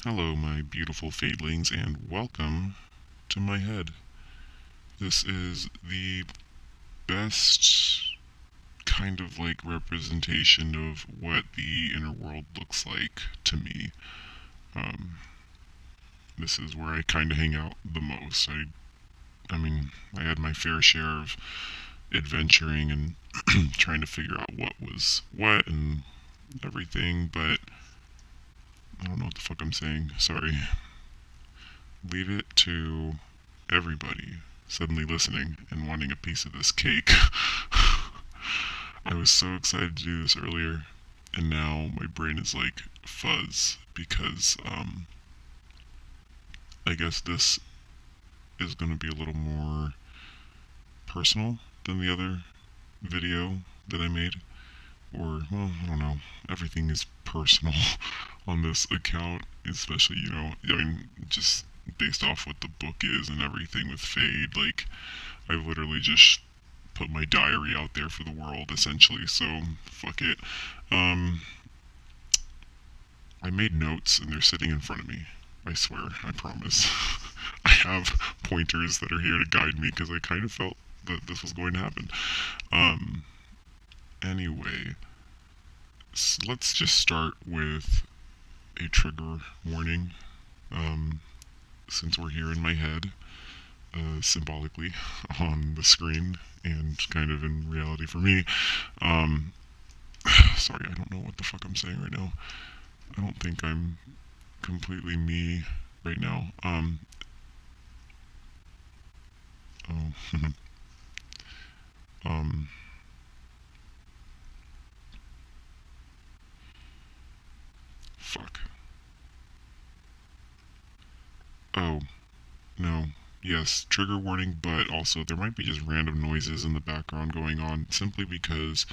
Hello, my beautiful Feydlings, and welcome to my head. This is the best kind of like representation of what the inner world looks like to me. Um, this is where I kind of hang out the most. I mean, I had my fair share of adventuring and trying to figure out what was what and everything, but I don't know what the fuck I'm saying. Sorry. Leave it to everybody suddenly listening and wanting a piece of this cake. I was so excited to do this earlier, and now my brain is like fuzz because I guess this is going to be a little more personal than the other video that I made. Or, well, I don't know. Everything is personal on this account, especially, just based off what the book is and everything with Fade. Like, I've literally just put my diary out there for the world, essentially, so fuck it. Um, I made notes and they're sitting in front of me. I swear, I promise. I have pointers that are here to guide me because I kind of felt that this was going to happen. Um, anyway, so let's just start with a trigger warning. Um, since we're here in my head, symbolically on the screen and kind of in reality for me. Um, sorry, I don't know what the fuck I'm saying right now. I don't think I'm completely me right now. Oh, um, fuck. Oh, no. Yes, trigger warning, but also there might be just random noises in the background going on simply because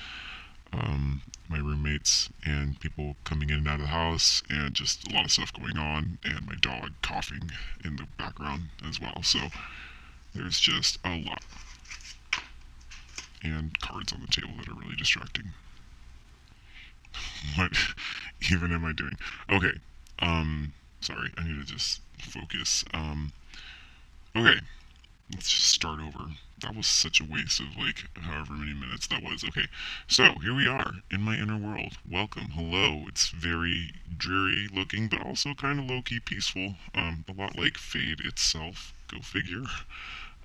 my roommates and people coming in and out of the house, and just a lot of stuff going on, and my dog coughing in the background as well. So there's just a lot, and cards on the table that are really distracting. What even am I doing? Okay. Sorry, I need to just focus. Okay, let's just start over. That was such a waste of like however many minutes that was. Okay, so here we are in my inner world. Welcome, hello. It's very dreary looking, but also kind of low key peaceful. A lot like Fade itself. Go figure.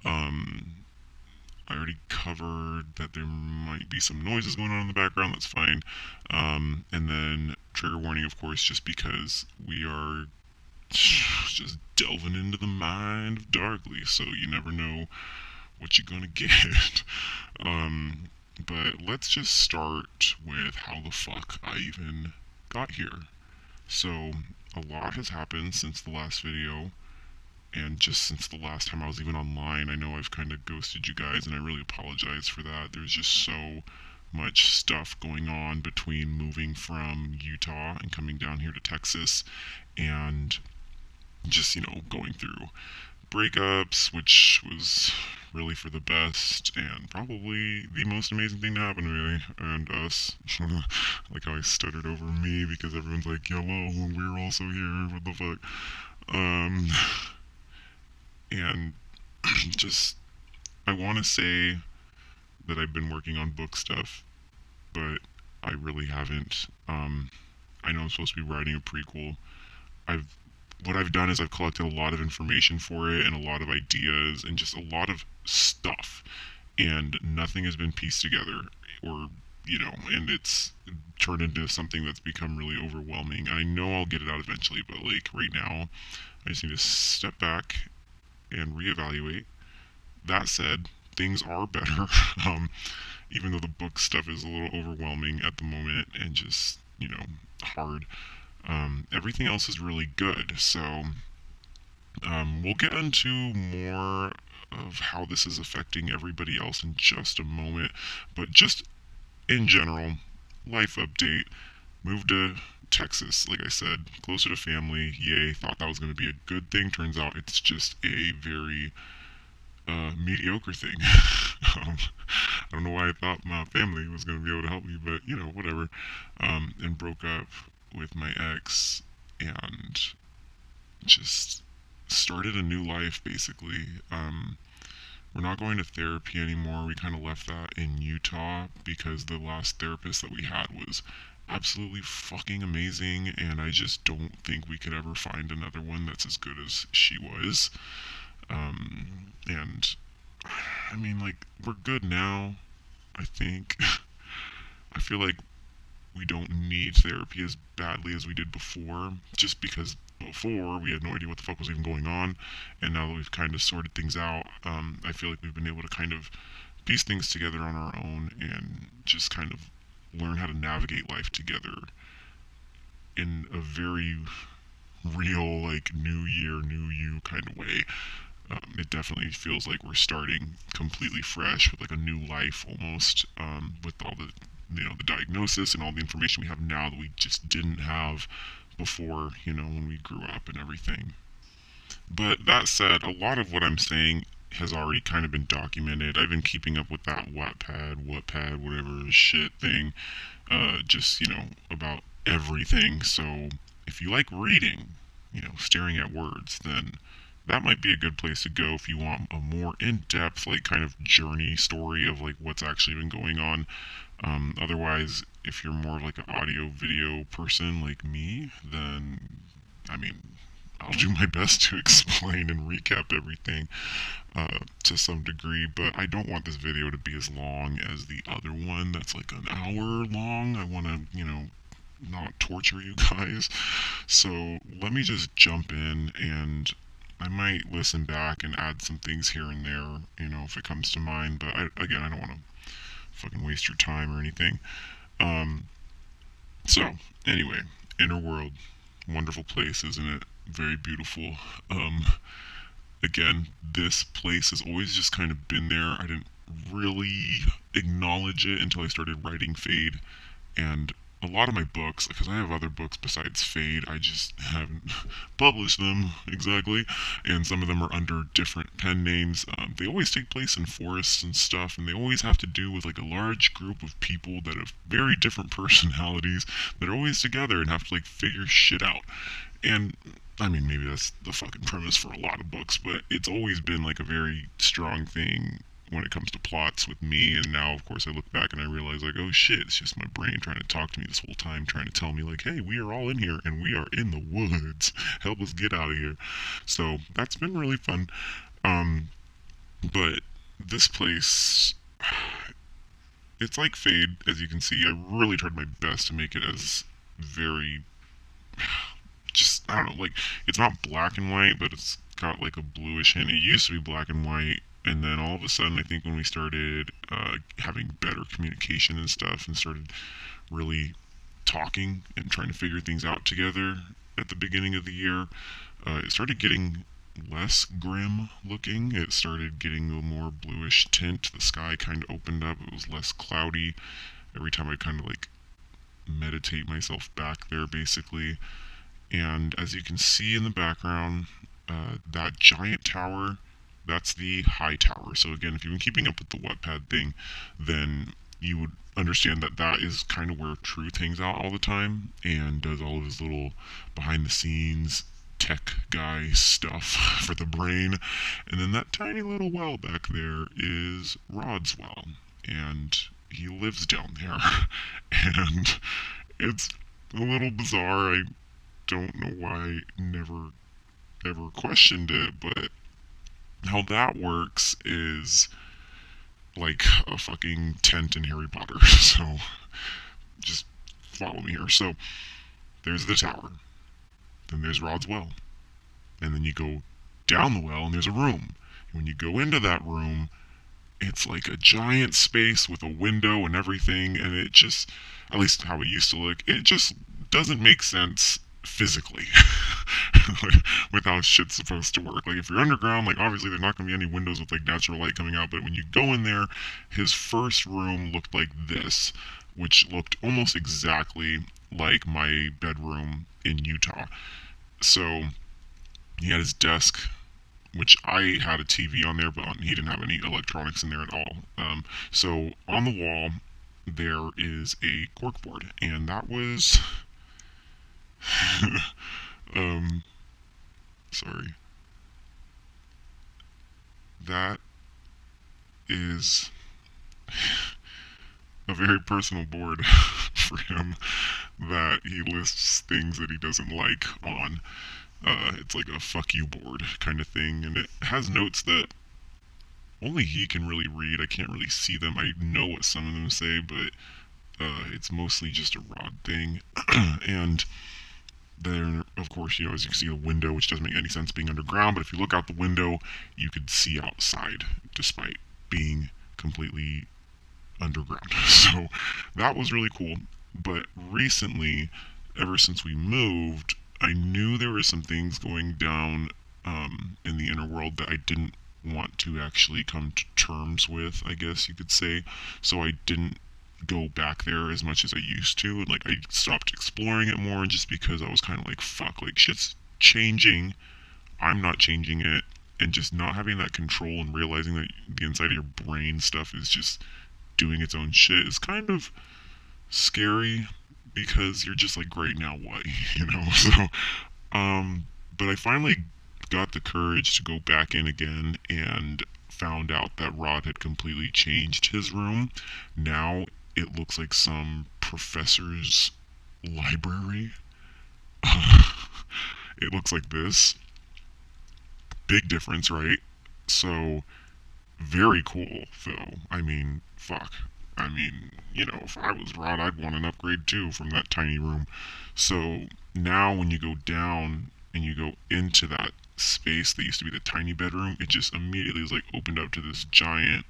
Um, I already covered that there might be some noises going on in the background. That's fine. And then trigger warning, of course, just because we are just delving into the mind of Darkly, so you never know what you're gonna get. um, but let's just start with how the fuck I even got here. So, a lot has happened since the last video, and just since the last time I was even online. I know I've kind of ghosted you guys, and I really apologize for that. There's just so much stuff going on between moving from Utah and coming down here to Texas, and just, going through breakups, which was really for the best and probably the most amazing thing to happen to me and us. Like how I stuttered over me because everyone's like, "Hello, we're also here." What the fuck? Um, and just I want to say that I've been working on book stuff, but I really haven't. I know I'm supposed to be writing a prequel. I've what I've done is I've collected a lot of information for it and a lot of ideas and just a lot of stuff, and nothing has been pieced together, or and it's turned into something that's become really overwhelming. I know I'll get it out eventually, but like right now, I just need to step back and reevaluate. That said, things are better. Even though the book stuff is a little overwhelming at the moment and just hard. Everything else is really good. So we'll get into more of how this is affecting everybody else in just a moment. But just in general, life update. Moved to Texas, like I said, closer to family. Yay, thought that was going to be a good thing. Turns out it's just a very mediocre thing. I don't know why I thought my family was going to be able to help me, but whatever. And broke up with my ex, and just started a new life basically. We're not going to therapy anymore. We kind of left that in Utah because the last therapist that we had was absolutely fucking amazing, and I just don't think we could ever find another one that's as good as she was. And I mean, like, we're good now, I think. I feel like we don't need therapy as badly as we did before, just because before we had no idea what the fuck was even going on, and now that we've kind of sorted things out, I feel like we've been able to kind of piece things together on our own and just kind of learn how to navigate life together in a very real, like, new year, new you kind of way. It definitely feels like we're starting completely fresh with like a new life almost, with all the the diagnosis and all the information we have now that we just didn't have before, when we grew up and everything. But that said, a lot of what I'm saying has already kind of been documented. I've been keeping up with that Wattpad, whatever shit thing, just, about everything. So if you like reading, staring at words, then that might be a good place to go if you want a more in-depth, like, kind of journey story of like what's actually been going on. Otherwise, if you're more of like an audio video person like me, then I mean, I'll do my best to explain and recap everything, to some degree, but I don't want this video to be as long as the other one that's like an hour long. I want to, not torture you guys. So let me just jump in, and I might listen back and add some things here and there, if it comes to mind. But again, I don't want to fucking waste your time or anything. Um, so anyway, Inner World, wonderful place, isn't it? Very beautiful. Um, Again, this place has always just kind of been there. I didn't really acknowledge it until I started writing Fade, and a lot of my books, because I have other books besides Fade, I just haven't published them exactly, and some of them are under different pen names. They always take place in forests and stuff, and they always have to do with like a large group of people that have very different personalities that are always together and have to like figure shit out. And I mean, maybe that's the fucking premise for a lot of books, but it's always been like a very strong thing when it comes to plots with me. And now, of course, I look back and I realize, like, oh shit, it's just my brain trying to talk to me this whole time, trying to tell me, like, hey, we are all in here and we are in the woods. Help us get out of here. So that's been really fun. Um, but this place, it's like Fade, as you can see. I really tried my best to make it as very, just, I don't know, like, it's not black and white, but it's got like a bluish hint. It used to be black and white, and then all of a sudden, I think when we started, having better communication and stuff, and started really talking and trying to figure things out together at the beginning of the year, it started getting less grim looking. It started getting a more bluish tint. The sky kind of opened up. It was less cloudy. Every time I kind of like meditate myself back there, basically. And as you can see in the background, that giant tower, that's the high tower. So again, if you've been keeping up with the Wattpad thing, then you would understand that that is kind of where Truth hangs out all the time and does all of his little behind the scenes tech guy stuff for the brain. And then that tiny little well back there is Rod's well, and he lives down there. And it's a little bizarre. I don't know why I never ever questioned it, but how that works is like a fucking tent in Harry Potter. So just follow me here. So there's the tower, then there's Rod's well, and then you go down the well and there's a room. And when you go into that room, it's like a giant space with a window and everything, and it just, at least how it used to look, it just doesn't make sense physically. Like, with how shit's supposed to work. Like, if you're underground, like, obviously there's not going to be any windows with like natural light coming out, but when you go in there, his first room looked like this, which looked almost exactly like my bedroom in Utah. So he had his desk, which I had a TV on there, but he didn't have any electronics in there at all. So on the wall there is a corkboard, and that was um, Sorry. That is a very personal board for him that he lists things that he doesn't like on. It's like a fuck you board kind of thing, and it has notes that only he can really read. I can't really see them. I know what some of them say, but it's mostly just a rod thing. And there, of course, as you can see, the window, which doesn't make any sense being underground, but if you look out the window, you could see outside, despite being completely underground. So that was really cool. But recently, ever since we moved, I knew there were some things going down in the inner world that I didn't want to actually come to terms with, I guess you could say. So I didn't go back there as much as I used to. And like I stopped exploring it more just because I was kind of like, fuck, like shit's changing. I'm not changing it. And just not having that control and realizing that the inside of your brain stuff is just doing its own shit is kind of scary because you're just like, great, now what? So, but I finally got the courage to go back in again and found out that Rod had completely changed his room. Now it looks like some professor's library. It looks like this. Big difference, right? So, very cool, though. I mean, fuck. I mean, if I was Rod, I'd want an upgrade too from that tiny room. So now when you go down and you go into that space that used to be the tiny bedroom, it just immediately is like opened up to this giant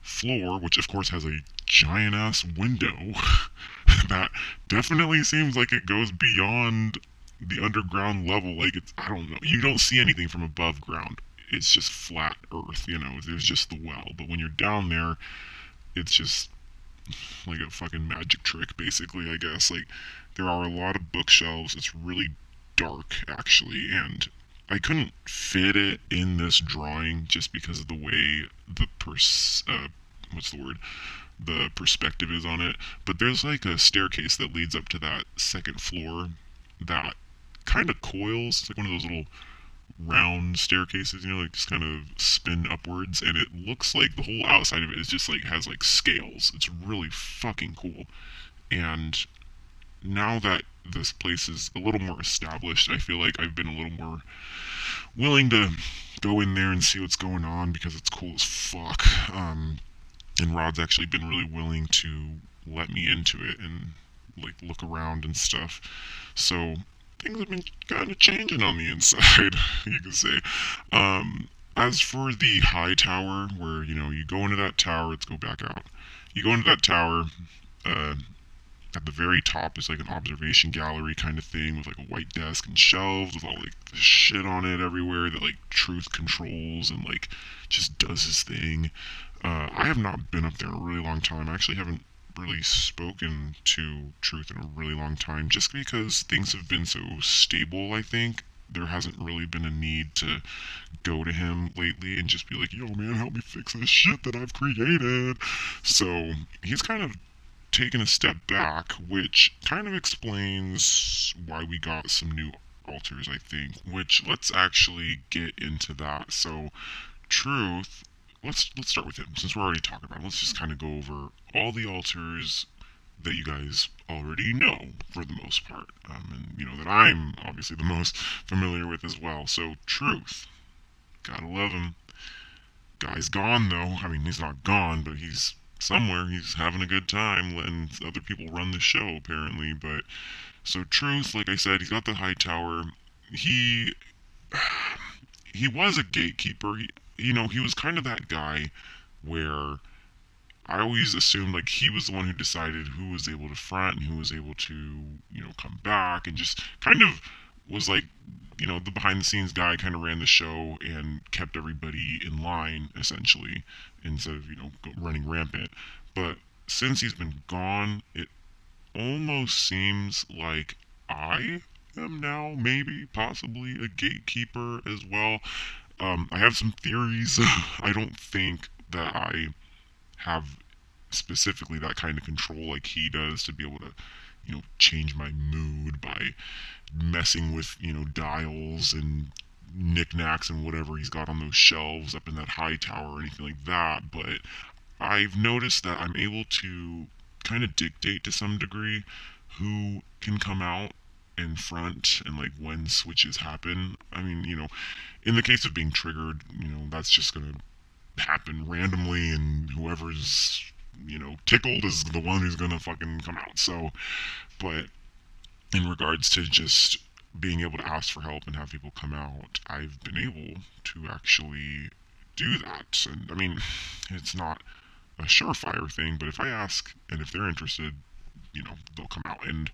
floor, which of course has a giant ass window that definitely seems like it goes beyond the underground level. Like it's, I don't know, you don't see anything from above ground. It's just flat earth, there's just the well. But when you're down there, it's just like a fucking magic trick, basically, I guess. Like, there are a lot of bookshelves. It's really dark, actually, and I couldn't fit it in this drawing just because of the way what's the word? The perspective is on it. But there's like a staircase that leads up to that second floor that kind of coils. It's like one of those little round staircases, like just kind of spin upwards, and it looks like the whole outside of it is just like has like scales. It's really fucking cool. And now that this place is a little more established, I feel like I've been a little more willing to go in there and see what's going on because it's cool as fuck. And Rod's actually been really willing to let me into it and like look around and stuff. So things have been kind of changing on the inside, you could say. As for the high tower, where you go into that tower, let's go back out. You go into that tower. Uh, at the very top is like an observation gallery kind of thing with like a white desk and shelves with all like the shit on it everywhere that like Truth controls and like just does his thing. I have not been up there in a really long time. I actually haven't really spoken to Truth in a really long time just because things have been so stable. I think there hasn't really been a need to go to him lately and just be like, yo man, help me fix this shit that I've created. So he's kind of taken a step back, which kind of explains why we got some new altars, I think, which let's actually get into that. So Truth, let's start with him since we're already talking about him. Let's just kind of go over all the altars that you guys already know for the most part, and that I'm obviously the most familiar with as well. So Truth, gotta love him. Guy's gone though. I mean, he's not gone, but he's somewhere. He's having a good time letting other people run the show apparently. But so Truth, like I said, he's got the high tower. He he was a gatekeeper. He was kind of that guy where I always assumed like he was the one who decided who was able to front and who was able to, come back and just kind of was like, the behind the scenes guy, kind of ran the show and kept everybody in line essentially instead of, running rampant. But since he's been gone, it almost seems like I am now maybe possibly a gatekeeper as well. I have some theories. I don't think that I have specifically that kind of control like he does to be able to, change my mood by messing with, dials and knickknacks and whatever he's got on those shelves up in that high tower or anything like that, but I've noticed that I'm able to kind of dictate to some degree who can come out in front and like when switches happen. I mean, in the case of being triggered, that's just gonna happen randomly, and whoever's tickled is the one who's gonna fucking come out. So, but in regards to just being able to ask for help and have people come out, I've been able to actually do that. And I mean, it's not a surefire thing, but if I ask and if they're interested, they'll come out. And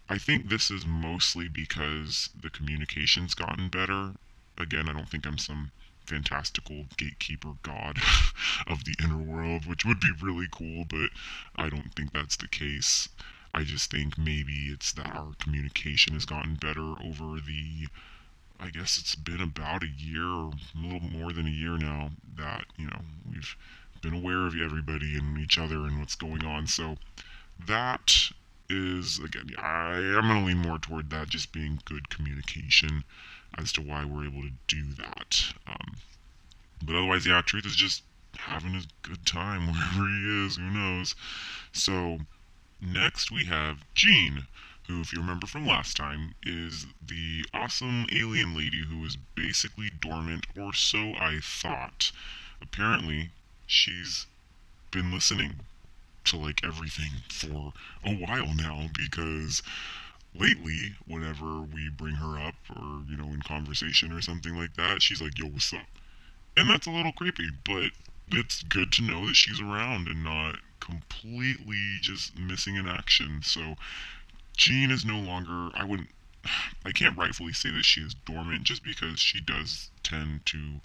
I think this is mostly because the communication's gotten better. Again, I don't think I'm some fantastical gatekeeper god of the inner world, which would be really cool, but I don't think that's the case. I just think maybe it's that our communication has gotten better over I guess it's been about a year or a little more than a year now that, we've been aware of everybody and each other and what's going on. So that is, again, I am going to lean more toward that just being good communication as to why we're able to do that. But otherwise, yeah, Truth is just having a good time wherever he is. Who knows? So next we have Jean, who, if you remember from last time, is the awesome alien lady who was basically dormant, or so I thought. Apparently, she's been listening to like everything for a while now, because lately, whenever we bring her up or, in conversation or something like that, she's like, yo, what's up? And that's a little creepy, but it's good to know that she's around and not completely just missing in action. So Jean is no longer, I can't rightfully say that she is dormant just because she does tend to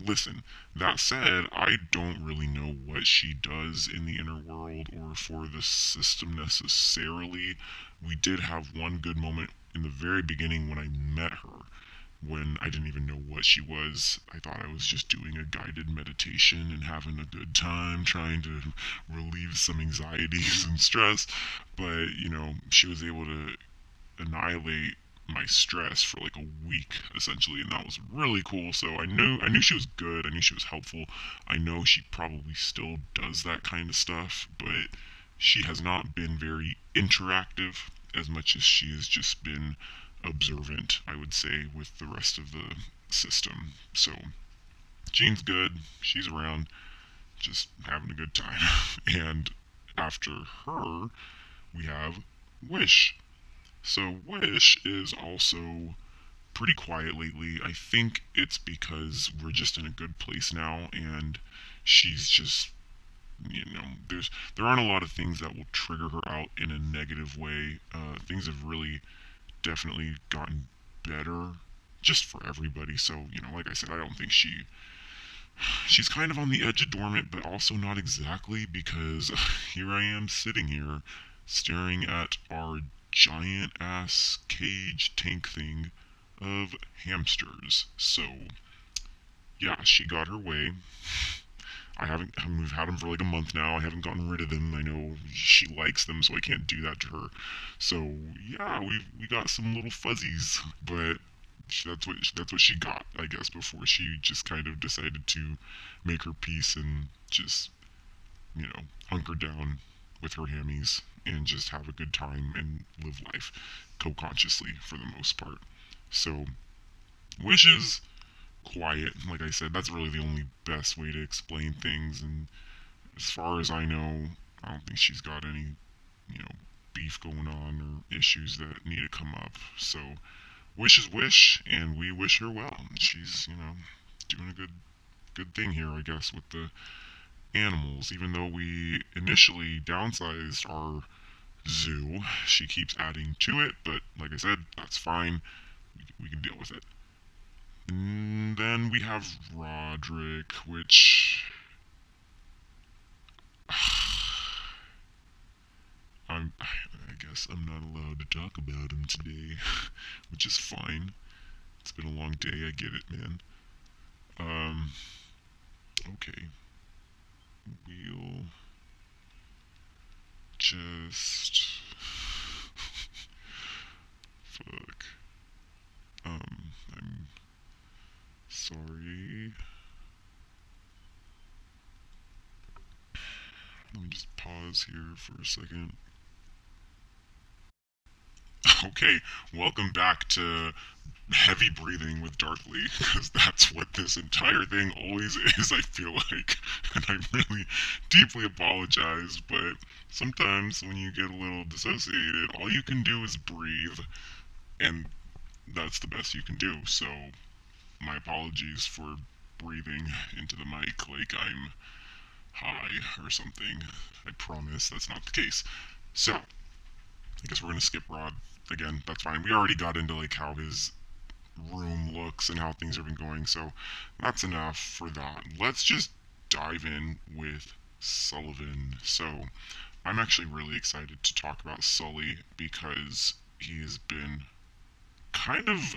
listen. That said, I don't really know what she does in the inner world or for the system necessarily. We did have one good moment in the very beginning when I met her, when I didn't even know what she was. I thought I was just doing a guided meditation and having a good time, trying to relieve some anxieties and stress. But, she was able to annihilate my stress for like a week essentially, and that was really cool. So I knew she was good. I knew she was helpful. I know she probably still does that kind of stuff, but she has not been very interactive as much as she has just been observant, I would say, with the rest of the system. So Jean's good. She's around, just having a good time. And after her, we have Wish. So Wish is also pretty quiet lately. I think it's because we're just in a good place now, and she's just, there aren't a lot of things that will trigger her out in a negative way. Things have really definitely gotten better just for everybody. So, like I said, I don't think she's kind of on the edge of dormant, but also not exactly, because here I am sitting here staring at our giant ass cage tank thing of hamsters. So, yeah, she got her way. We've had them for like a month now. I haven't gotten rid of them. I know she likes them, so I can't do that to her. So yeah, we got some little fuzzies, but that's what she got, I guess, before she just kind of decided to make her peace and just hunker down with her hammies and just have a good time and live life co-consciously for the most part. So wishes quiet. Like I said, that's really the only best way to explain things. And as far as I know, I don't think she's got any, you know, beef going on or issues that need to come up. So, wish is wish, and we wish her well. She's, doing a good thing here, I guess, with the animals. Even though we initially downsized our zoo, she keeps adding to it. But like I said, that's fine. We can deal with it. And then we have Roderick, which I guess I'm not allowed to talk about him today, which is fine. It's been a long day. I get it, man. Um, okay. We'll just fuck. I'm Sorry. Let me just pause here for a second. Okay, welcome back to heavy breathing with Darkly, because that's what this entire thing always is, I feel like. And I really deeply apologize, but sometimes when you get a little dissociated, all you can do is breathe, and that's the best you can do. So, my apologies for breathing into the mic like I'm high or something. I promise that's not the case. So, I guess we're gonna skip Rod again. That's fine. We already got into like how his room looks and how things have been going, so that's enough for that. Let's just dive in with Sullivan. So, I'm actually really excited to talk about Sully because he has been kind of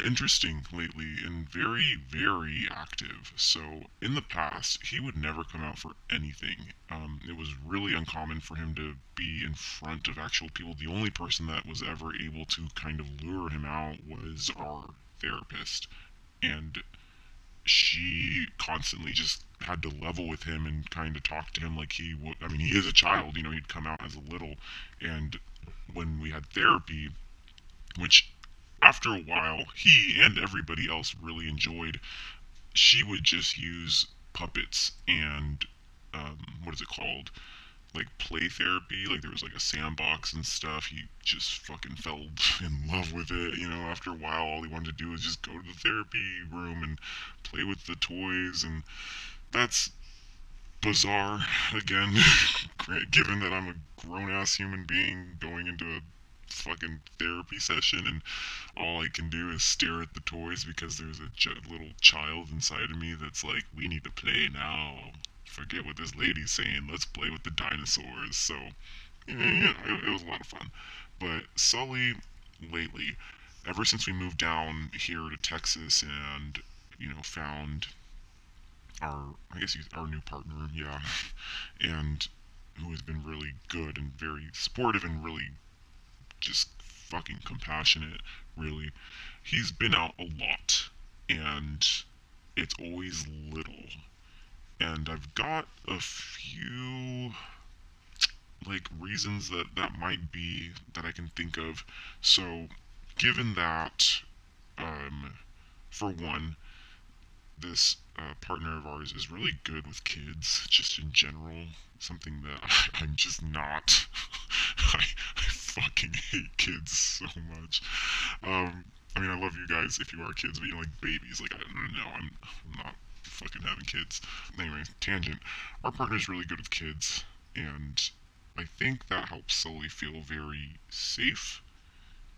interesting lately and very active. So in the past, he would never come out for anything. It was really uncommon for him to be in front of actual people. The only person that was ever able to kind of lure him out was our therapist, and she constantly just had to level with him and kind of talk to him like he would. I mean, he is a child, he'd come out as a little, and when we had therapy, which after a while he and everybody else really enjoyed, she would just use puppets and what is it called? Like play therapy. Like there was like a sandbox and stuff. He just fucking fell in love with it. After a while, all he wanted to do was just go to the therapy room and play with the toys, and that's bizarre again, given that I'm a grown ass human being going into a fucking therapy session and all I can do is stare at the toys because there's a little child inside of me that's like, we need to play now. Forget what this lady's saying. Let's play with the dinosaurs. So, yeah, it was a lot of fun. But Sully, lately, ever since we moved down here to Texas and, found our new partner, yeah, and who has been really good and very supportive and really just fucking compassionate, really. He's been out a lot, and it's always little. And I've got a few like reasons that might be that I can think of. So, given that, um, for one, this partner of ours is really good with kids, just in general. Something that I'm just not. I fucking hate kids so much. I mean, I love you guys if you are kids, but like babies. Like, no, I'm not fucking having kids. Anyway, tangent. Our partner's really good with kids, and I think that helps Sully feel very safe.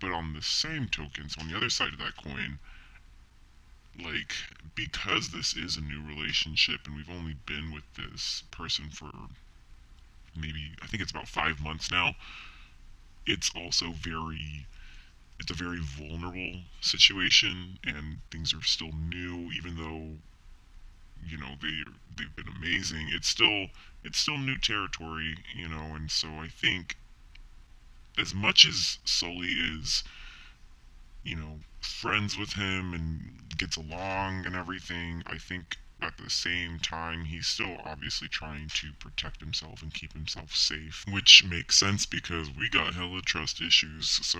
But on the same token, so on the other side of that coin, like, because this is a new relationship and we've only been with this person for maybe, I think it's about 5 months now, it's also it's a very vulnerable situation, and things are still new. Even though they've been amazing, it's still new territory, and so I think as much as Sully is friends with him and gets along and everything, I think at the same time he's still obviously trying to protect himself and keep himself safe, which makes sense because we got hella trust issues, so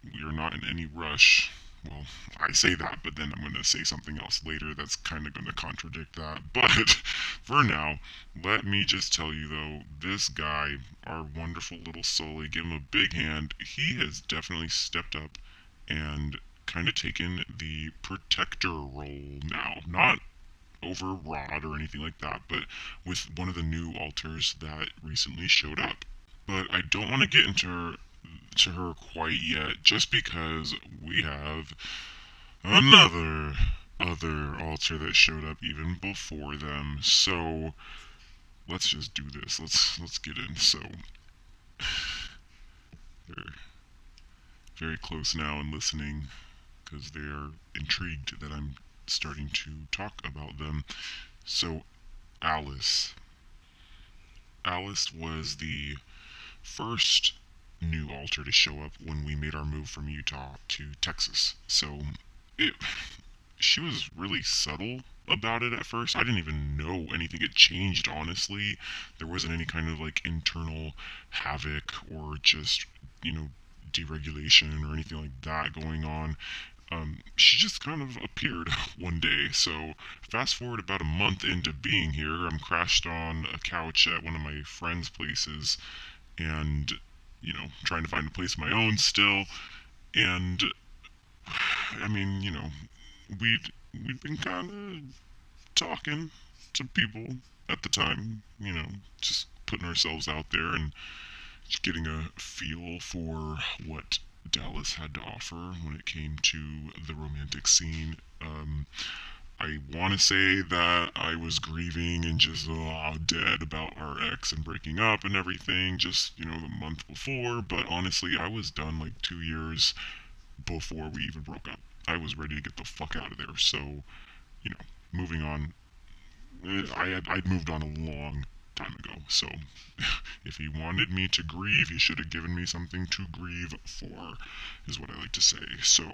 we are not in any rush. Well, I say that, but then I'm going to say something else later that's kind of going to contradict that. But for now, let me just tell you though, this guy, our wonderful little Sully, give him a big hand. He has definitely stepped up and kind of taken the protector role now. Not over Rod or anything like that, but with one of the new alters that recently showed up. But I don't want to get into her quite yet, just because we have another other altar that showed up even before them. So let's just do this. Let's get in. So they're very close now and listening because they are intrigued that I'm starting to talk about them. So Alice. Alice was the first new altar to show up when we made our move from Utah to Texas. So it she was really subtle about it at first. I didn't even know anything had changed, honestly. There wasn't any kind of like internal havoc or just, you know, deregulation or anything like that going on. She just kind of appeared one day. So, fast forward about a month into being here, I'm crashed on a couch at one of my friends' places and, trying to find a place of my own still. And, I mean, we'd been kind of talking to people at the time, just putting ourselves out there and just getting a feel for what Dallas had to offer when it came to the romantic scene. I want to say that I was grieving and just dead about our ex and breaking up and everything just, the month before, but honestly, I was done like 2 years before we even broke up. I was ready to get the fuck out of there, so, you know, moving on. I'd moved on a long time ago, so if he wanted me to grieve, he should have given me something to grieve for, is what I like to say. So,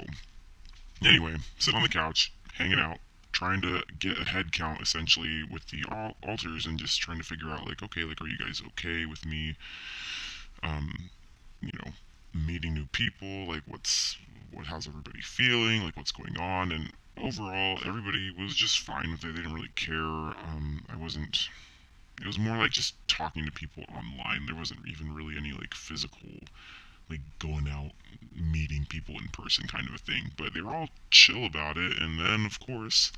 anyway, sit on the couch, hanging out, trying to get a head count essentially with the alters and just trying to figure out, like, okay, like, are you guys okay with me, um, you know, meeting new people? Like, how's everybody feeling? Like, what's going on? And overall, everybody was just fine with it. They didn't really care. I wasn't. It was more like just talking to people online. There wasn't even really any like physical, like going out, meeting people in person kind of a thing. But they were all chill about it. And then, of course,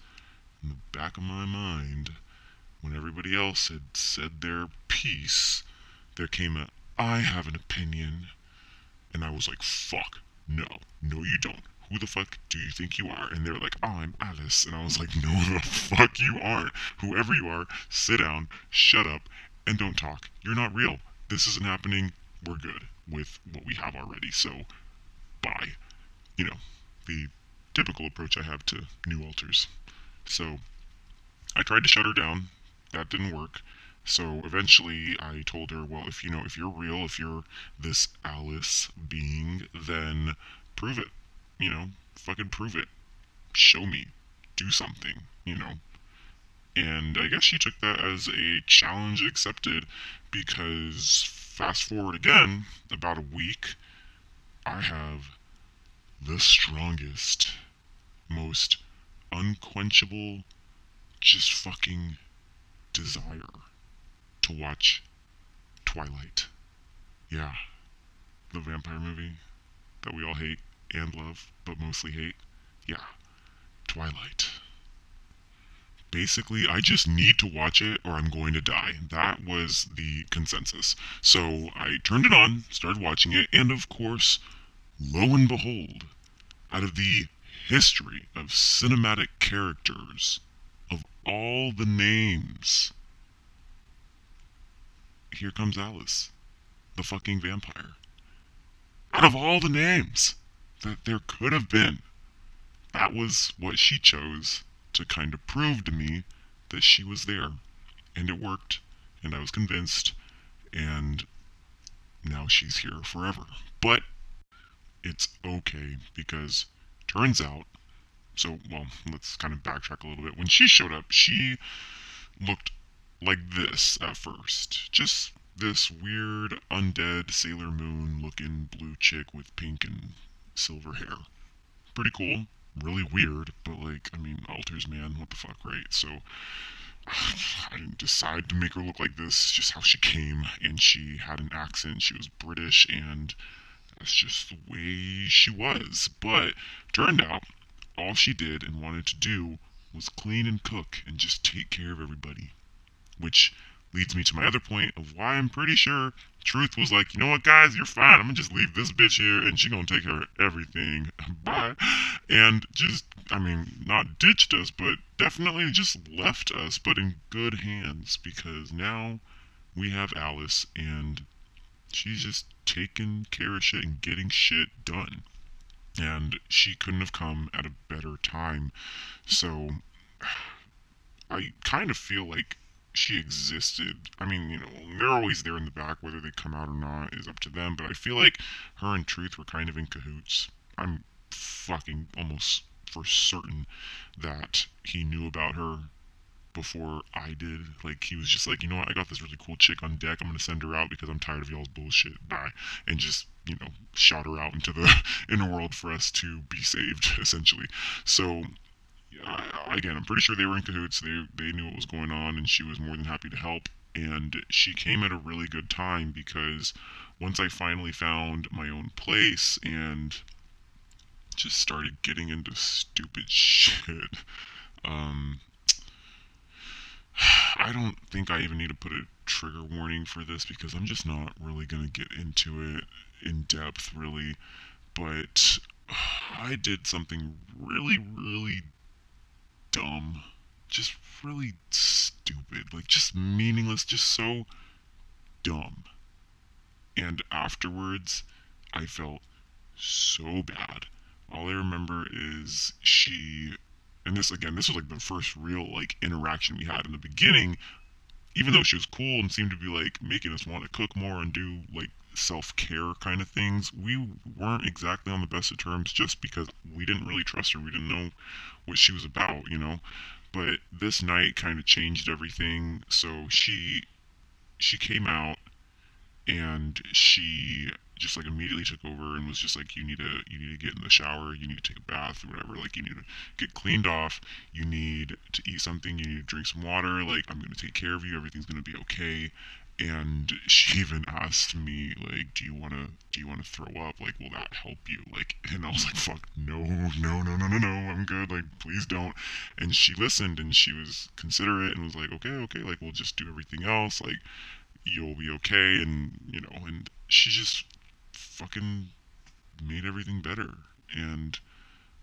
in the back of my mind, when everybody else had said their piece, there came a, I have an opinion. And I was like, fuck, no, no, you don't. Who the fuck do you think you are? And they're like, oh, I'm Alice. And I was like, no, the fuck you aren't. Whoever you are, sit down, shut up, and don't talk. You're not real. This isn't happening. We're good with what we have already. So, bye. You know, the typical approach I have to new alters. So, I tried to shut her down. That didn't work. So eventually I told her, well, if you're real, if you're this Alice being, then prove it. Fucking prove it. Show me. Do something. And I guess she took that as a challenge accepted because fast forward again, about a week, I have the strongest, most unquenchable, just fucking desire to watch Twilight. Yeah, the vampire movie that we all hate and love, but mostly hate. Yeah, Twilight. Basically, I just need to watch it or I'm going to die. That was the consensus. So I turned it on, started watching it, and of course, lo and behold, out of the history of cinematic characters, of all the names, here comes Alice, the fucking vampire. Out of all the names that there could have been, that was what she chose to kind of prove to me that she was there. And it worked, and I was convinced, and now she's here forever. But it's okay because turns out, well, let's kind of backtrack a little bit. When she showed up, she looked like this at first. Just this weird undead Sailor Moon looking blue chick with pink and silver hair. Pretty cool. Really weird, but like, I mean, alters, man, what the fuck, right? So, I didn't decide to make her look like this, it's just how she came, and she had an accent, she was British, and that's just the way she was. But, turned out, all she did and wanted to do was clean and cook and just take care of everybody. Which leads me to my other point of why I'm pretty sure Truth was like, you know what, guys, you're fine. I'm gonna just leave this bitch here and she gonna take care of everything. Bye. And just, I mean, not ditched us, but definitely just left us, but in good hands because now we have Alice and she's just taking care of shit and getting shit done. And she couldn't have come at a better time. So I kind of feel like she existed. I mean, they're always there in the back. Whether they come out or not is up to them. But I feel like her and Truth were kind of in cahoots. I'm fucking almost for certain that he knew about her before I did. Like, he was just like, you know what, I got this really cool chick on deck. I'm gonna send her out because I'm tired of y'all's bullshit. Bye. And just, shout her out into the inner world for us to be saved, essentially. So, again, I'm pretty sure they were in cahoots. They knew what was going on, and she was more than happy to help. And she came at a really good time because once I finally found my own place and just started getting into stupid shit, um, I don't think I even need to put a trigger warning for this because I'm just not really going to get into it in depth, really. But I did something really, really dumb. Just really stupid. Like, just meaningless. Just so dumb. And afterwards, I felt so bad. All I remember is and this again, this was like the first real like interaction we had in the beginning. Even though she was cool and seemed to be like making us want to cook more and do like self-care kind of things, we weren't exactly on the best of terms just because we didn't really trust her. We didn't know what she was about. But this night kind of changed everything. So she came out and she just like immediately took over and was just like, you need to get in the shower, you need to take a bath or whatever, like you need to get cleaned off, you need to eat something, you need to drink some water, like I'm gonna take care of you, everything's gonna be okay. And she even asked me like, do you wanna throw up, like will that help you, like, and I was like, fuck no, no, no, no, no, no, I'm good, like please don't. And she listened and she was considerate and was like, okay, okay, like we'll just do everything else, like you'll be okay. And and she just fucking made everything better. And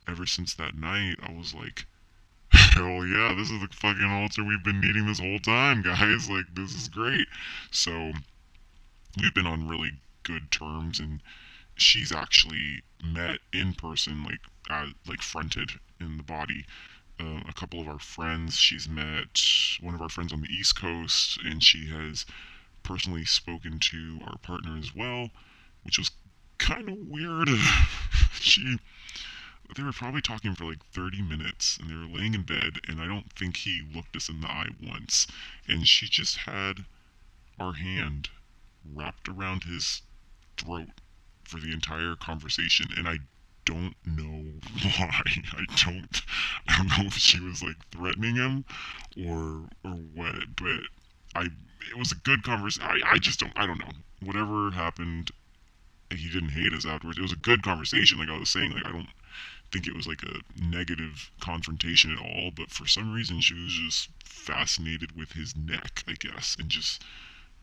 ever since that night I was like, hell yeah, this is the fucking altar we've been needing this whole time, guys, like this is great. So we've been on really good terms, and she's actually met in person, like fronted in the body, a couple of our friends. She's met one of our friends on the East Coast, and she has personally spoken to our partner as well, which was kind of weird. she they were probably talking for like 30 minutes, and they were laying in bed, and I don't think he looked us in the eye once. And she just had our hand wrapped around his throat for the entire conversation, and I don't know why. I don't know if she was like threatening him or what, but I it was a good conversation. I just don't know. Whatever happened, he didn't hate us afterwards. It was a good conversation, like I was saying. Like I don't think it was like a negative confrontation at all, but for some reason she was just fascinated with his neck, I guess, and just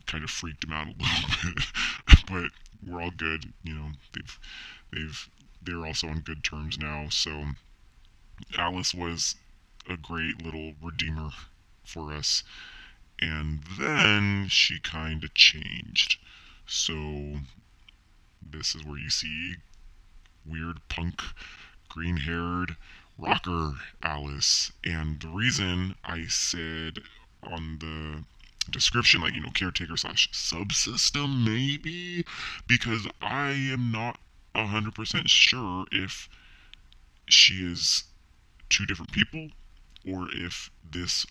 kind of freaked him out a little bit. But we're all good, They've they're also on good terms now. So Alice was a great little redeemer for us. And then she kind of changed. So this is where you see weird punk, green haired rocker Alice. And the reason I said on the description, like, caretaker slash subsystem, maybe, because I am not 100% sure if she is two different people or if this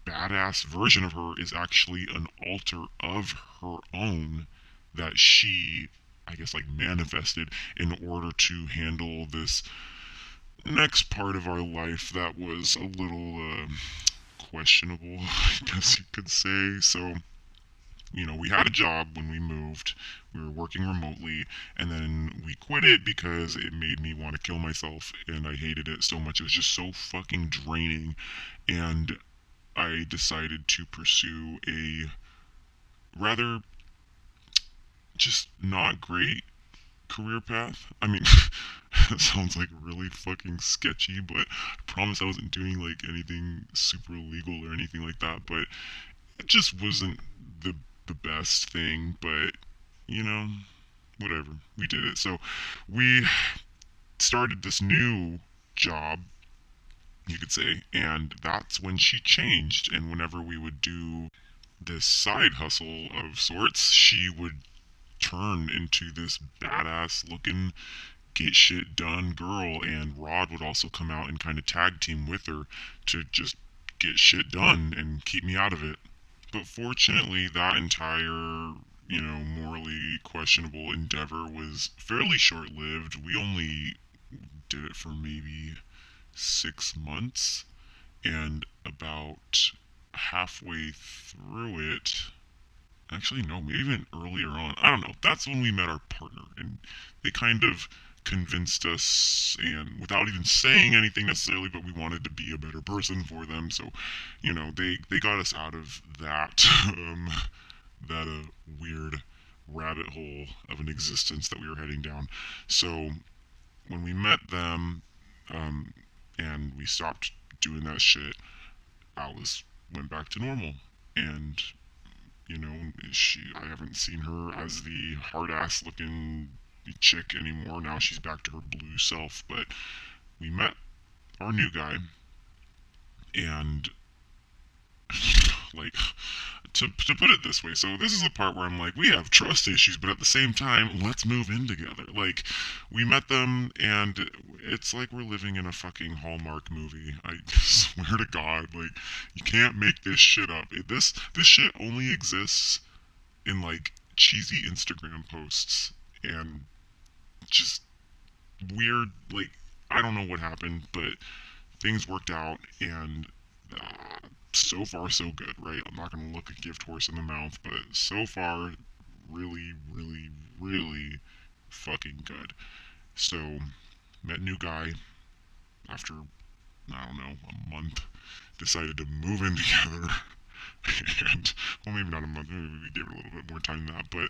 badass version of her is actually an alter of her own that she, I guess, like manifested in order to handle this next part of our life that was a little questionable, I guess you could say. So, we had a job when we moved. We were working remotely, and then we quit it because it made me want to kill myself, and I hated it so much. It was just so fucking draining. And I decided to pursue a rather just not great career path. I mean, it sounds like really fucking sketchy, but I promise I wasn't doing like anything super illegal or anything like that. But it just wasn't the the best thing. But you know, whatever. We did it. So we started this new job, you could say, and that's when she changed. And whenever we would do this side hustle of sorts, she would turn into this badass looking get shit done girl, and Rod would also come out and kind of tag team with her to just get shit done and keep me out of it. But fortunately, that entire, morally questionable endeavor was fairly short lived. We only did it for maybe 6 months, and about halfway through it, actually, no, maybe even earlier on. I don't know. That's when we met our partner, and they kind of convinced us, and without even saying anything necessarily, but we wanted to be a better person for them. So, they got us out of that weird rabbit hole of an existence that we were heading down. So when we met them, um, and we stopped doing that shit, Alice went back to normal, and I haven't seen her as the hard ass looking chick anymore. Now she's back to her blue self. But we met our new guy, and like, to put it this way, so this is the part where I'm like, we have trust issues, but at the same time, let's move in together. Like, we met them, and it's like we're living in a fucking Hallmark movie. I swear to God, like, you can't make this shit up. This shit only exists in like cheesy Instagram posts and just weird, like, I don't know what happened, but things worked out, and so far so good, right? I'm not gonna look a gift horse in the mouth, but so far, really, really, really fucking good. So, met new guy after, I don't know, a month. Decided to move in together. And, well, maybe not a month, maybe we gave it a little bit more time than that, but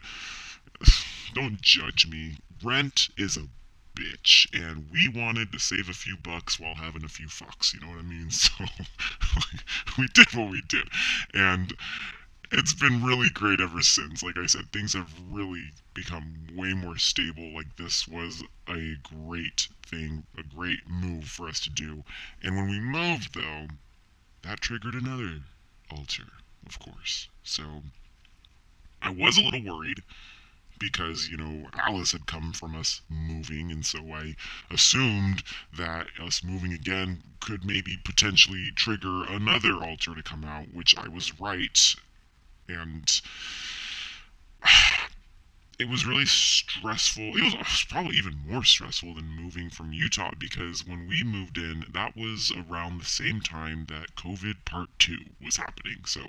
don't judge me. Rent is a bitch, and we wanted to save a few bucks while having a few fucks, you know what I mean? So, we did what we did. And it's been really great ever since. Like I said, things have really become way more stable. Like, this was a great thing, a great move for us to do. And when we moved, though, that triggered another alter, of course. So, I was a little worried because, Alice had come from us moving, and so I assumed that us moving again could maybe potentially trigger another alter to come out, which I was right. And it was really stressful. It was probably even more stressful than moving from Utah, because when we moved in, that was around the same time that COVID Part 2 was happening. So,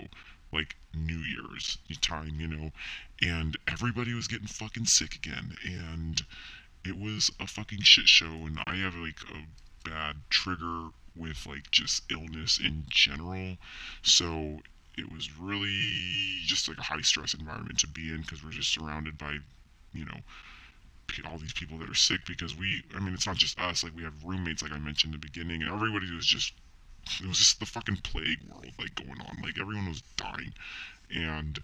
like, New Year's time, and everybody was getting fucking sick again, and it was a fucking shit show, and I have, like, a bad trigger with, like, just illness in general. So it was really just like a high stress environment to be in, because we're just surrounded by, you know, all these people that are sick, because I mean, it's not just us, like, we have roommates, like I mentioned in the beginning, and everybody was just, it was just the fucking plague world, like, going on. Like, everyone was dying. And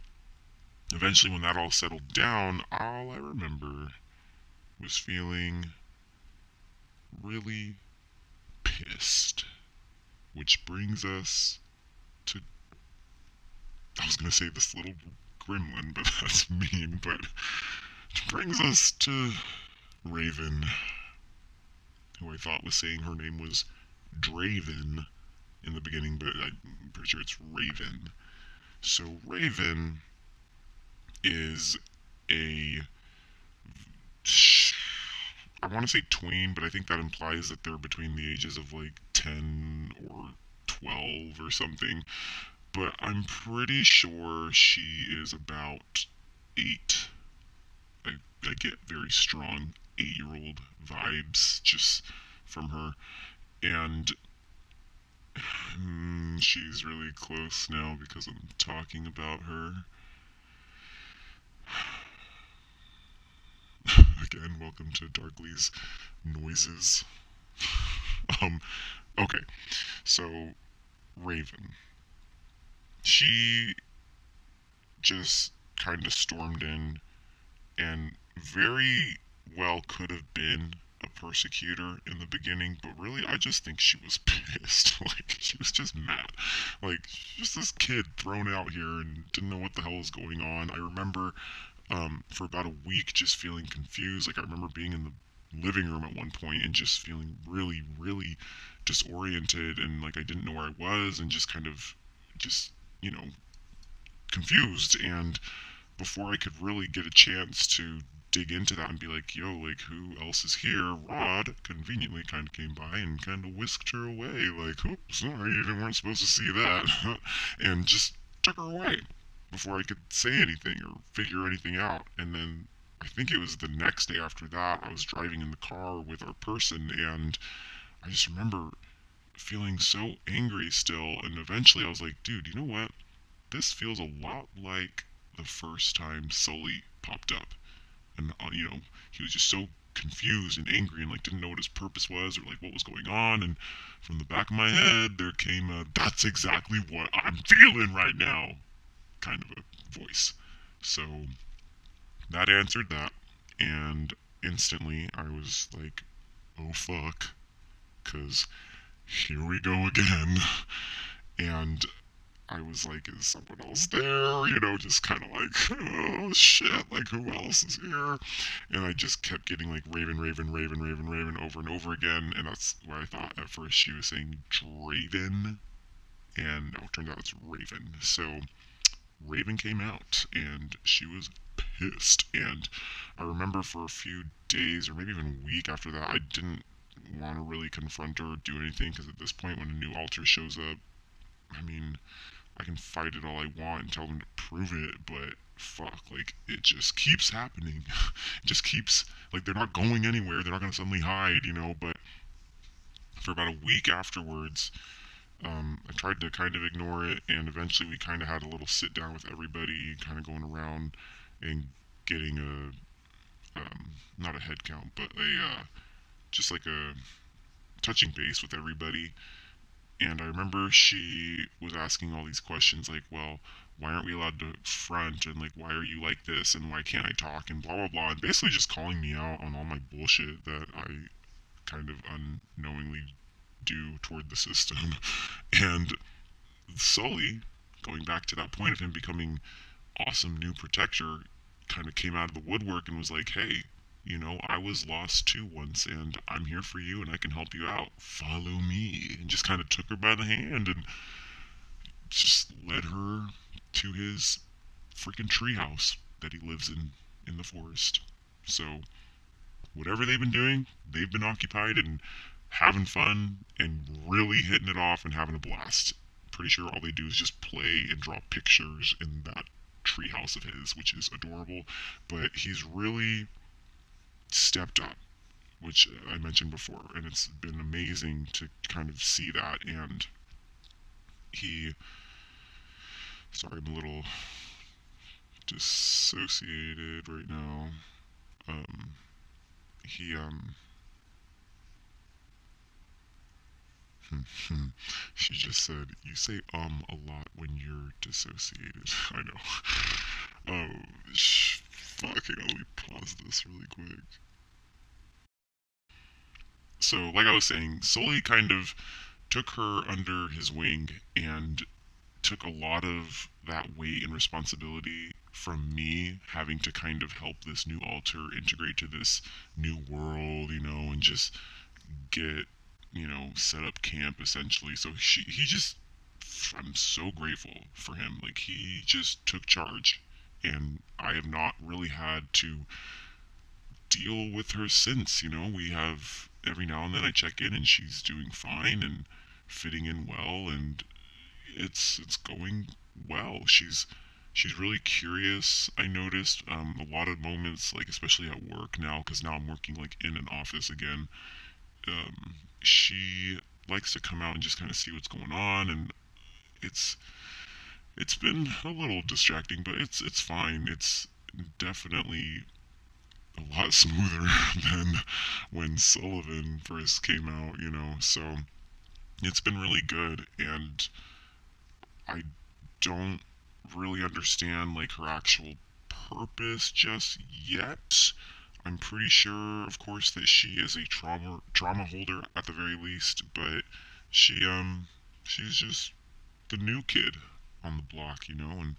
eventually, when that all settled down, all I remember was feeling really pissed. Which brings us to, I was gonna say this little gremlin, but that's mean, but it brings us to Raven, who I thought was saying her name was Draven in the beginning, but I'm pretty sure it's Raven. So Raven is a, I want to say tween, but I think that implies that they're between the ages of like 10 or 12 or something. But I'm pretty sure she is about 8. I get very strong 8-year-old vibes just from her. And she's really close now because I'm talking about her. Again, welcome to Darkly's noises. Okay, so Raven. She just kind of stormed in and very well could have been a persecutor in the beginning, but really I just think she was pissed. Like, she was just mad. Like, just this kid thrown out here and didn't know what the hell was going on. I remember for about a week just feeling confused. Like, I remember being in the living room at one point and just feeling really, really disoriented and like I didn't know where I was and just kind of just, you know, confused. And before I could really get a chance to dig into that and be like, yo, like, who else is here? Rod conveniently kind of came by and kind of whisked her away. Like, oops, sorry, you weren't supposed to see that. And just took her away before I could say anything or figure anything out. And then I think it was the next day after that, I was driving in the car with our person, and I just remember feeling so angry still. And eventually I was like, dude, you know what? This feels a lot like the first time Sully popped up. And, he was just so confused and angry and, like, didn't know what his purpose was or, like, what was going on. And from the back of my head, there came a, that's exactly what I'm feeling right now kind of a voice. So that answered that. And instantly I was like, oh fuck. Because here we go again. And I was like, is someone else there? Just kind of like, oh shit, like who else is here? And I just kept getting like Raven, Raven, Raven, Raven, Raven over and over again. And that's why I thought at first she was saying Draven. And no, it turned out it's Raven. So Raven came out and she was pissed. And I remember for a few days or maybe even a week after that, I didn't want to really confront her or do anything because at this point, when a new altar shows up, I mean, I can fight it all I want and tell them to prove it, but fuck, like, it just keeps happening. It just keeps, like, they're not going anywhere. They're not going to suddenly hide. But for about a week afterwards, I tried to kind of ignore it, and eventually we kind of had a little sit down with everybody, kind of going around and getting not a head count, but just like a touching base with everybody. And I remember she was asking all these questions like, well, why aren't we allowed to front? And like, why are you like this? And why can't I talk? And blah, blah, blah. And basically just calling me out on all my bullshit that I kind of unknowingly do toward the system. And Sully, going back to that point of him becoming awesome new protector, kind of came out of the woodwork and was like, hey, I was lost too once, and I'm here for you, and I can help you out. Follow me. And just kind of took her by the hand and just led her to his freaking treehouse that he lives in the forest. So, whatever they've been doing, they've been occupied and having fun and really hitting it off and having a blast. Pretty sure all they do is just play and draw pictures in that treehouse of his, which is adorable. But he's really stepped up, which I mentioned before, and it's been amazing to kind of see that. And he, sorry, I'm a little dissociated right now. Um, he, she just said, you say a lot when you're dissociated. I know. Fucking, let me pause this really quick. So, like I was saying, Sully kind of took her under his wing and took a lot of that weight and responsibility from me having to kind of help this new altar integrate to this new world, and just get, set up camp essentially. So he just, I'm so grateful for him. Like, he just took charge, and I have not really had to deal with her since. We have, every now and then I check in and she's doing fine and fitting in well, and it's going well. She's really curious. I noticed a lot of moments, like especially at work now, because now I'm working like in an office again. She likes to come out and just kind of see what's going on, and it's it's been a little distracting, but it's fine. It's definitely a lot smoother than when Sullivan first came out. So it's been really good, and I don't really understand like her actual purpose just yet. I'm pretty sure, of course, that she is a trauma holder at the very least, but she's just the new kid on the block, and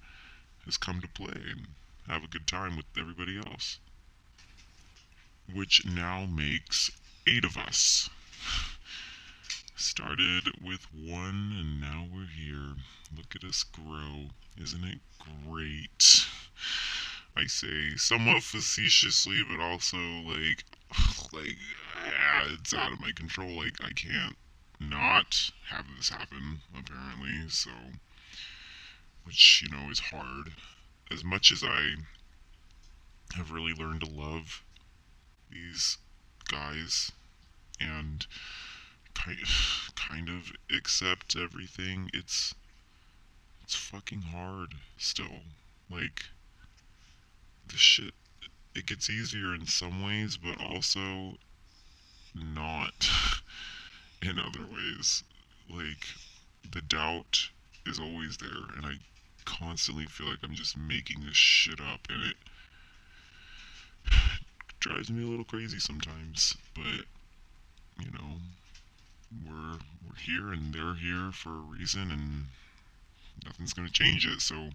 has come to play and have a good time with everybody else. which now makes 8 of us. Started with 1 and now we're here. Look at us grow. Isn't it great? I say somewhat facetiously, but also it's out of my control. Like, I can't not have this happen, apparently, so, which, is hard. As much as I have really learned to love these guys and kind of accept everything, it's fucking hard still. Like, the shit, it gets easier in some ways, but also not in other ways. Like, the doubt is always there, and I constantly feel like I'm just making this shit up, and it drives me a little crazy sometimes. But you know, we're here, and they're here for a reason, and nothing's gonna change it. So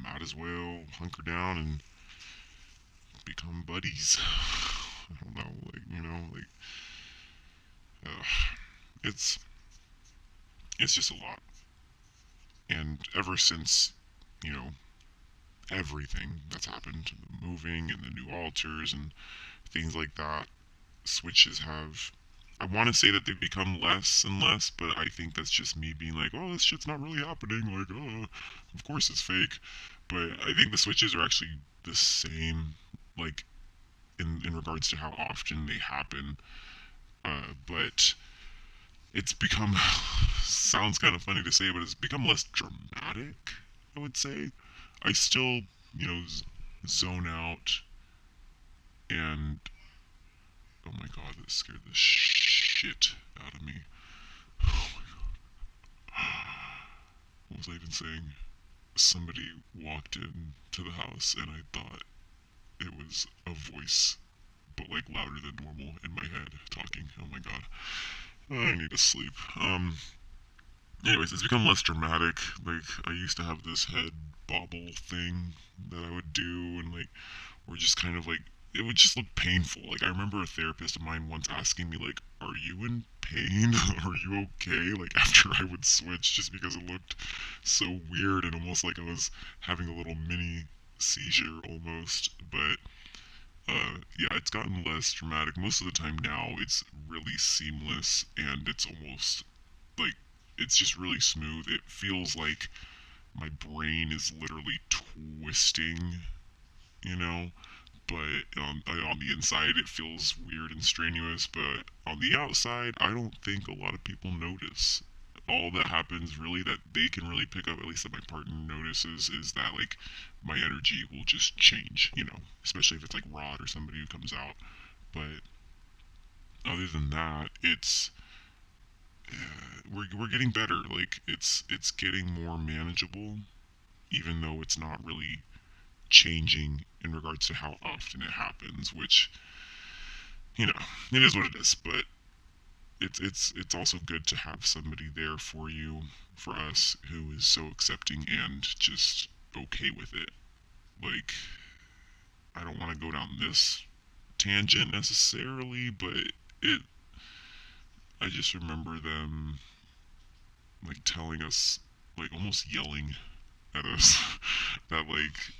might as well hunker down and become buddies. I don't know, uh, it's just a lot. And ever since, you know, everything that's happened, the moving and the new altars and things like that, switches have. I want to say that they've become less and less, but I think that's just me being like, oh, this shit's not really happening. Like, oh, of course it's fake. But I think the switches are actually the same, like, in regards to how often they happen. But it's become, sounds kind of funny to say, but it's become less dramatic, I would say. I still, zone out and oh my god, that scared the shit out of me. Oh my god. What was I even saying? Somebody walked into the house and I thought it was a voice, but like louder than normal in my head talking. Oh my god. I need to sleep. Anyways, it's become less dramatic. Like, I used to have this head bobble thing that I would do, and like, or just kind of like, it would just look painful. Like, I remember a therapist of mine once asking me, like, are you in pain? Are you okay? Like, after I would switch, just because it looked so weird and almost like I was having a little mini seizure almost. But, yeah, it's gotten less dramatic. Most of the time now, it's really seamless and it's almost like, it's just really smooth. It feels like my brain is literally twisting, you know? But on the inside it feels weird and strenuous, but on the outside I don't think a lot of people notice. All that happens really that they can really pick up, at least that my partner notices, is that like my energy will just change, especially if it's like Rod or somebody who comes out. But other than that, it's we're getting better. Like, it's getting more manageable, even though it's not really changing in regards to how often it happens, which, you know, it is what it is. But it's also good to have somebody there for you, for us, who is so accepting and just okay with it. Like, I don't want to go down this tangent necessarily, but it I just remember them like telling us, like almost yelling at us that like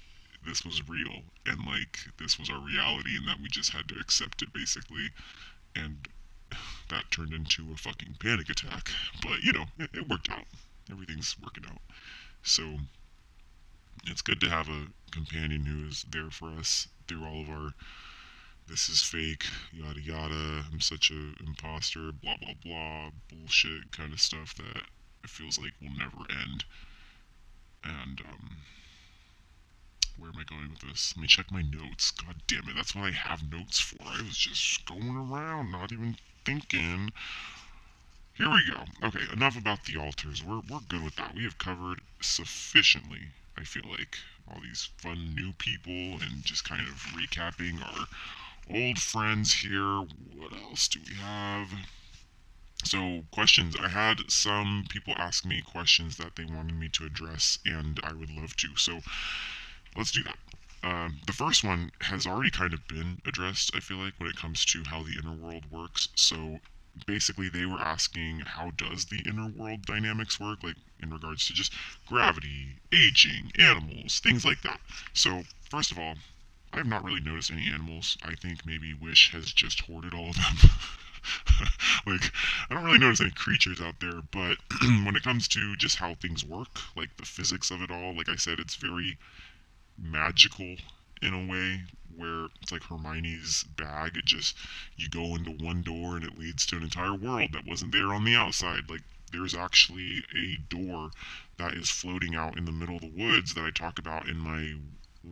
this was real and like this was our reality and that we just had to accept it basically. And that turned into a fucking panic attack. But it worked out. Everything's working out. So it's good to have a companion who is there for us through all of our this is fake, yada yada, I'm such a imposter, blah blah blah, bullshit kind of stuff that it feels like will never end. And where am I going with this? Let me check my notes. God damn it, that's what I have notes for. I was just going around, not even thinking. Here we go. Okay, enough about the altars. We're good with that. We have covered sufficiently, I feel like, all these fun new people and just kind of recapping our old friends here. What else do we have? So, questions. I had some people ask me questions that they wanted me to address, and I would love to. So, let's do that. The first one has already kind of been addressed, I feel like, when it comes to how the inner world works. So basically, they were asking how does the inner world dynamics work, like in regards to just gravity, aging, animals, things like that. So, first of all, I have not really noticed any animals. I think maybe Wish has just hoarded all of them. Like, I don't really notice any creatures out there, but when it comes to just how things work, like the physics of it all, like I said, it's very magical in a way where it's like Hermione's bag. It just, you go into one door and it leads to an entire world that wasn't there on the outside. Like, there's actually a door that is floating out in the middle of the woods that I talk about in my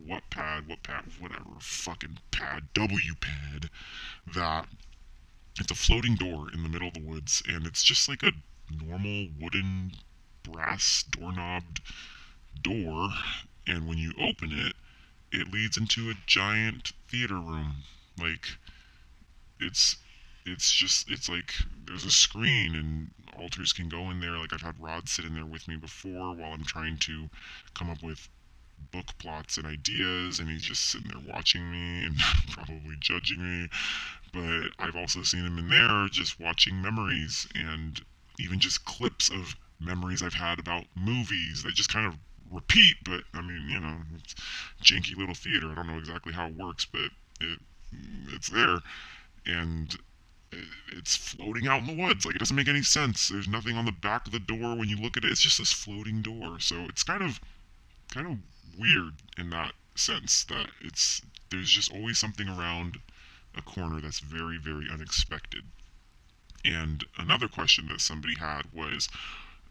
whatever, fucking pad, W pad, that it's a floating door in the middle of the woods, and it's just like a normal wooden brass doorknobbed door, and when you open it, it leads into a giant theater room. Like, it's it's like there's a screen and alters can go in there. Like, I've had Rod sit in there with me before while I'm trying to come up with book plots and ideas, and he's just sitting there watching me and probably judging me. But I've also seen him in there just watching memories and even just clips of memories I've had about movies that just kind of repeat. But I mean, it's janky little theater. I don't know exactly how it works, but it it's there, and it's floating out in the woods. Like, it doesn't make any sense. There's nothing on the back of the door when you look at it. It's just this floating door. So it's kind of weird in that sense that there's just always something around a corner that's very, very unexpected. And another question that somebody had was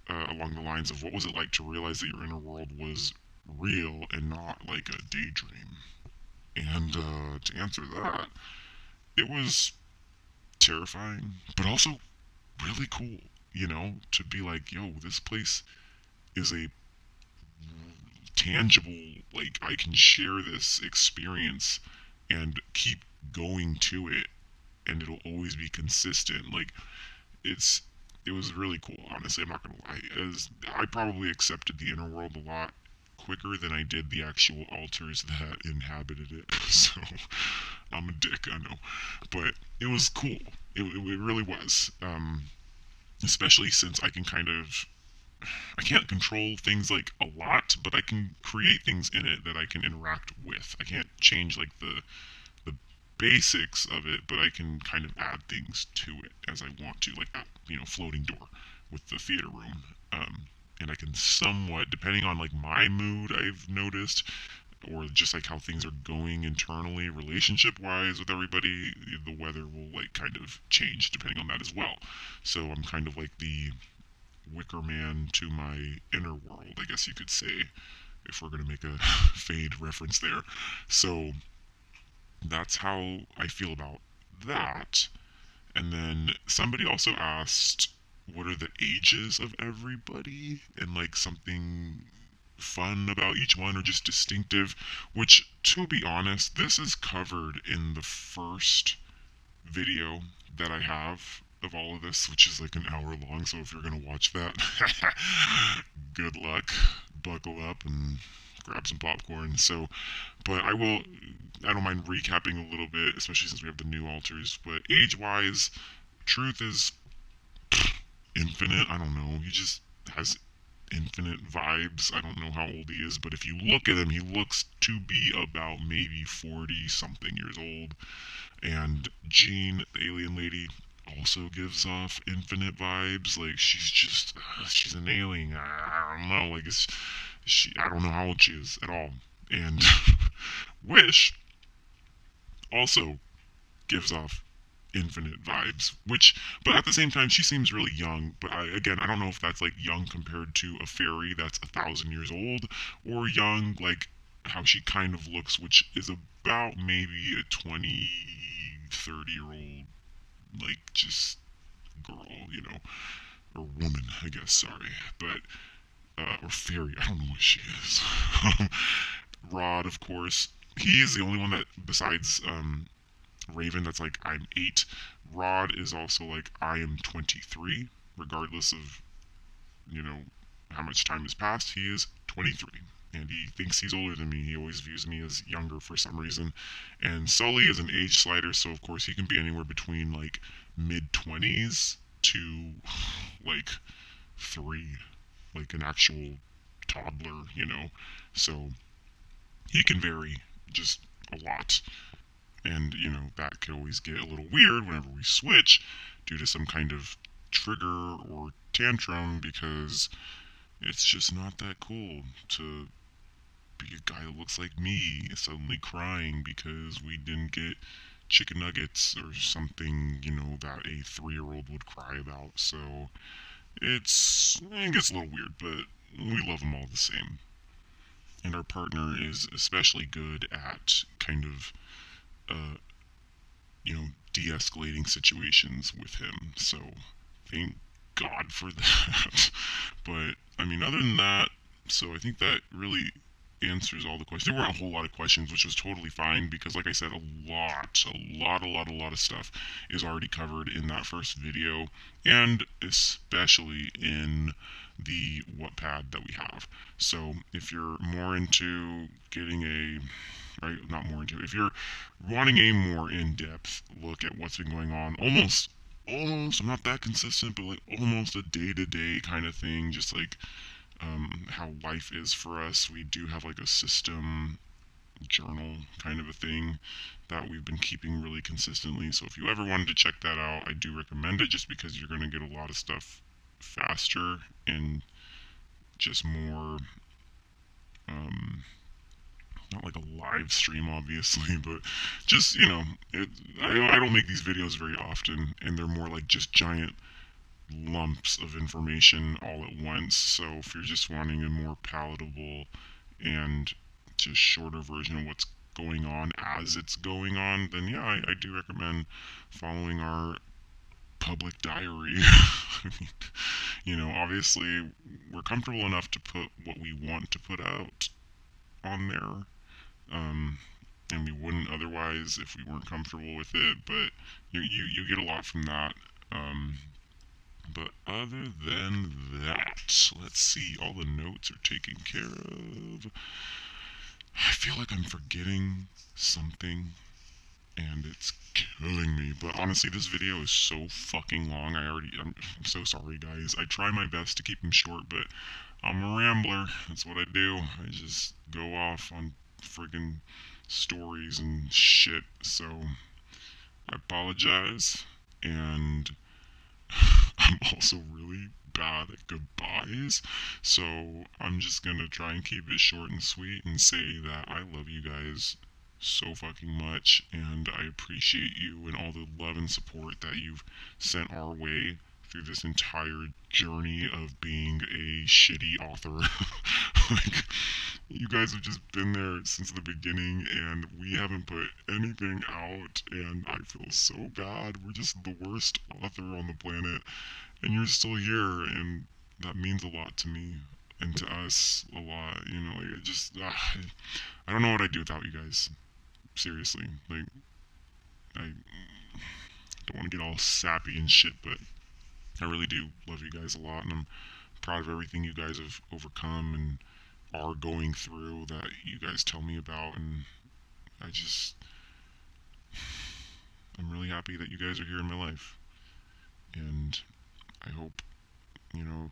along the lines of what was it like to realize that your inner world was real and not like a daydream? And to answer that, it was terrifying, but also really cool, to be like, yo, this place is a tangible, like, I can share this experience and keep going to it, and it'll always be consistent. Like, it's it was really cool, honestly. I'm not gonna lie. As I probably accepted the inner world a lot quicker than I did the actual altars that inhabited it. So I'm a dick, I know, but it was cool. It really was. Especially since I can't control things like a lot, but I can create things in it that I can interact with. I can't change like the basics of it, but I can kind of add things to it as I want to, like that, floating door with the theater room. And I can somewhat, depending on like my mood, I've noticed, or just like how things are going internally, relationship wise with everybody, the weather will like kind of change depending on that as well. So I'm kind of like the Wicker Man to my inner world, I guess you could say, if we're going to make a Fade reference there. So that's how I feel about that. And then somebody also asked, what are the ages of everybody? And like something fun about each one or just distinctive, which, to be honest, this is covered in the first video that I have of all of this, which is like an hour long. So if you're gonna watch that, good luck. Buckle up and grab some popcorn. So, but I don't mind recapping a little bit, especially since we have the new altars. But age-wise, Truth is infinite. I don't know. He just has infinite vibes. I don't know how old he is, but if you look at him, he looks to be about maybe 40 something years old. And Jean, the alien lady, also gives off infinite vibes. Like, she's an alien. I don't know. Like, I don't know how old she is at all. And Wish also gives off infinite vibes, but at the same time, she seems really young. But again, I don't know if that's like young compared to a fairy that's 1,000 years old, or young like how she kind of looks, which is about maybe a 20, 30-year old, like, just girl, or woman, I guess, sorry. But, or fairy, I don't know what she is. Rod, of course, he is the only one that, besides, Raven, that's like, I'm 8. Rod is also like, I am 23, regardless of, how much time has passed, he is 23. and he thinks he's older than me. He always views me as younger for some reason. And Sully is an age slider, so of course he can be anywhere between like mid 20s to like 3, like an actual toddler, you know. So he can vary just a lot. And, you know, that could always get a little weird whenever we switch due to some kind of trigger or tantrum, because it's just not that cool to be a guy that looks like me suddenly crying because we didn't get chicken nuggets or something, you know, that a 3-year-old would cry about. So it gets a little weird, but we love them all the same. And our partner is especially good at kind of, uh, you know, de-escalating situations with him. So thank God for that. But I mean, other than that, so I think that really answers all the questions. There weren't a whole lot of questions, which was totally fine because, like I said, a lot of stuff is already covered in that first video, and especially in the Wattpad that we have. So if you're more into getting a right, not more into, if you're wanting a more in-depth look at what's been going on, almost, I'm not that consistent, but like almost a day-to-day kind of thing, just like how life is for us. We do have like a system journal kind of a thing that we've been keeping really consistently. So if you ever wanted to check that out, I do recommend it, just because you're going to get a lot of stuff faster and just more, um, not like a live stream obviously, but just, you know, I don't make these videos very often, and they're more like just giant lumps of information all at once. So if you're just wanting a more palatable and just shorter version of what's going on as it's going on, then yeah, I do recommend following our public diary. I mean, you know, obviously we're comfortable enough to put what we want to put out on there, um, and we wouldn't otherwise if we weren't comfortable with it. But you get a lot from that. But other than that, let's see. All the notes are taken care of. I feel like I'm forgetting something, and it's killing me. But honestly, this video is so fucking long. I'm so sorry, guys. I try my best to keep them short, but I'm a rambler. That's what I do. I just go off on friggin' stories and shit. So I apologize, and I'm also really bad at goodbyes, so I'm just gonna try and keep it short and sweet and say that I love you guys so fucking much, and I appreciate you and all the love and support that you've sent our way through this entire journey of being a shitty author. Like, you guys have just been there since the beginning, and we haven't put anything out, and I feel so bad. We're just the worst author on the planet, and you're still here, and that means a lot to me and to us a lot. You know, like, it just I don't know what I'd do without you guys. Seriously, like, I don't want to get all sappy and shit, but I really do love you guys a lot, and I'm proud of everything you guys have overcome and are going through that you guys tell me about. And I just, I'm really happy that you guys are here in my life, and I hope, you know,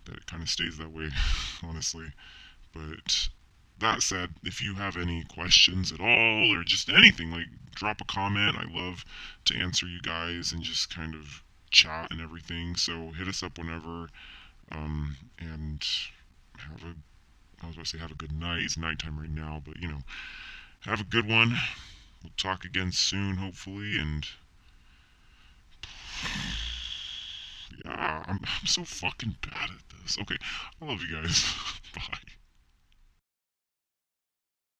that it kind of stays that way, honestly. But that said, if you have any questions at all, or just anything, like, drop a comment. I love to answer you guys and just kind of chat and everything. So hit us up whenever, and have a, I was about to say have a good night. It's nighttime right now, but you know, have a good one. We'll talk again soon, hopefully, and yeah, I'm so fucking bad at this. Okay, I love you guys. Bye.